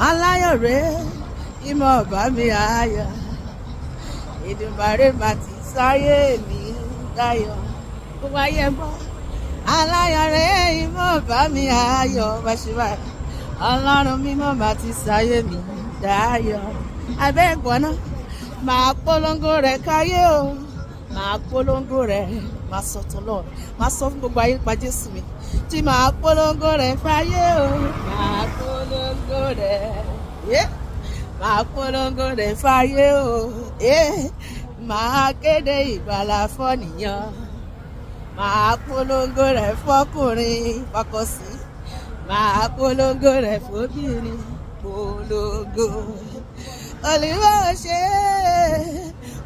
aláyọ̀ rẹ̀ ìmọ̀ bá mi ayọ̀ Èdùmàrè mà ti sáyé mi dayọ̀ gbogbo ayé ń bọ̀ aláyọ̀ rẹ̀ ìmọ̀ bá mi ayọ̀ báṣubá ọlọ́run mímọ́ mà ti sáyé mi dayọ̀ abẹ́ ìgbọ́ná máa polongo rẹ̀ káyé o máa polongo rẹ̀ máa sọ tọ́lọ́ máa sọ fún gbogbo ayé pa Jésù mi tí máa polongo rẹ̀ fáyé o máa polongo rẹ̀ máa polongo rẹ̀ fáyé o máa kéde ìgbàlà fọ́nìyàn máa polongo rẹ̀ fọ́kùnrin fọkọsí máa polongo rẹ̀ fóbìnrin polongo Olúwa ò ṣe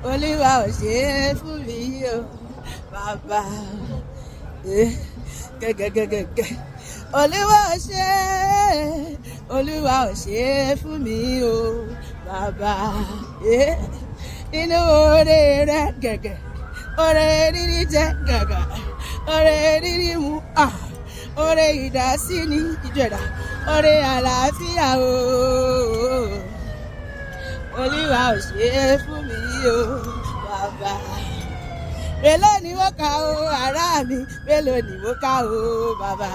Olúwa ò ṣe fún mi o bàbá gẹ́gẹ́gẹ́gẹ́ Olúwa ò ṣe Olúwa ò ṣe fún mi o bàbá nínú oore rẹ̀ gẹ́gẹ́ oore rírí jẹ gàgà oore rírí mu oore ìdásí ní ìjọba oore àlàáfíà o Olúwa ò ṣe fún mi o bàbá mélòó ni mo kà o ará mi mélòó ni mo kà o bàbá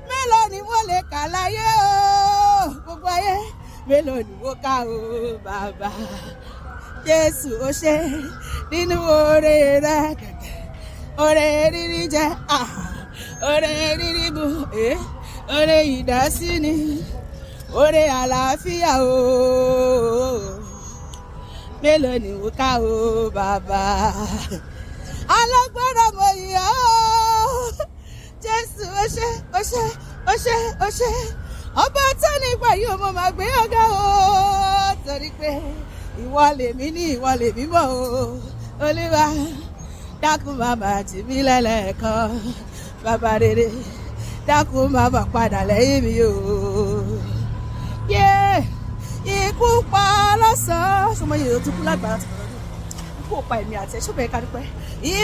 mélòó ni mo lè kà láyé o gbogbo ayé mélòó ni mo kà o bàbá Jésù ó ṣe nínú oore rẹ̀ gẹ́gẹ́ oore rírí jẹ oore rírí mu oore ìdásí ni oore àlàáfíà o mélòó ni mo kà o bàbá alágbára mo yọ̀ Jésù ó ṣe ó ṣe ó ṣe ó ṣe ọba tó nígbà yìí mo máa gbé ọ̀gá o torí pé ìwọ lèmi ní ìwọ lèmi mọ̀ o Olúwa dákun bàbá tì mí lẹ́lẹ́kan bàbá rere dákun bàbá padà lẹ́yìn mi o ikú pa lọ́sàn-án sọmọ yìí ó tún kú lágbára tó lọ́dún ikú pa èmi àti ẹ̀ṣọ́ bẹ̀ẹ́ ká dúpẹ́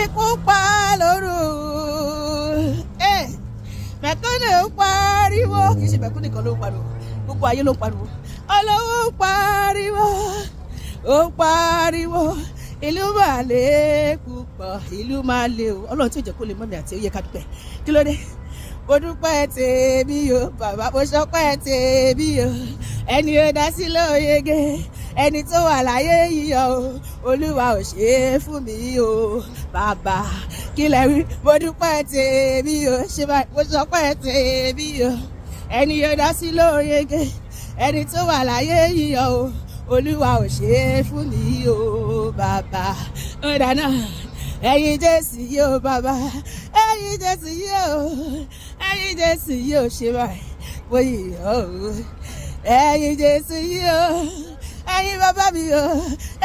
ikú pa lóru mẹ̀kúnnù ń pariwo kì í ṣe mẹ̀kúnnù nìkan ló ń pariwo gbogbo ayé ló ń pariwo olówó ń pariwo ó ń pariwo ìlú máa lè púpọ̀ ìlú máa lè o ọlọ́run tí ò jẹ́ kó lè mọ́ mi àti ó yẹ ká dúpẹ́ kí ló dé mo dúpẹ́ tèmi o bàbá mo ṣọpẹ́ tèmi o ẹni ó dá sí lóyege ẹni tó wà láyé yíyọ o Olúwa ò ṣe é fún mi o bàbá kí lẹ wí mo dúpẹ́ tèmi o ṣe báyìí mo ṣọpẹ́ tèmi o ẹni ó dá sí lóyege ẹni tó wà láyé yíyọ o Olúwa ò ṣe é fún mi o bàbá ó dáná ẹ̀yin Jésù yìí o bàbá ẹ̀yin Jésù yìí o ẹ̀yin Jésù yìí o ṣe báyìí mo yìí o ẹ̀yin Jésù yìí o ẹ̀yin bàbá mi o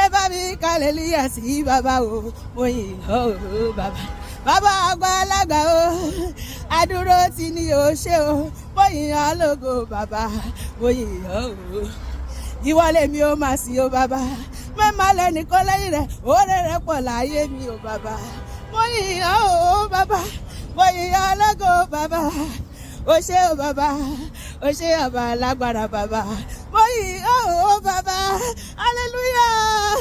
ẹ bá mi hallelujah sí bàbá o mo yìí o bàbá àgbàlagbà o adúró tí ni o ṣe o mo yìí o lógo bàbá mo yìí o ìwọ lèmi ó máa sí o bàbá mẹ́ma lẹ́nìkan lẹ́yìn rẹ̀ oore rẹ̀ pọ̀ láyé mi o bàbá mo yìnyín o bàbá mo yìnyín ológo bàbá o ṣé o bàbá o ṣé ọba lágbára bàbá mo yìnyín o bàbá hallelujah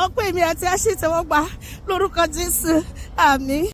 ọpẹ́ mi àti àṣetẹ̀wọ́gbà lórúkọ Jésù àmín.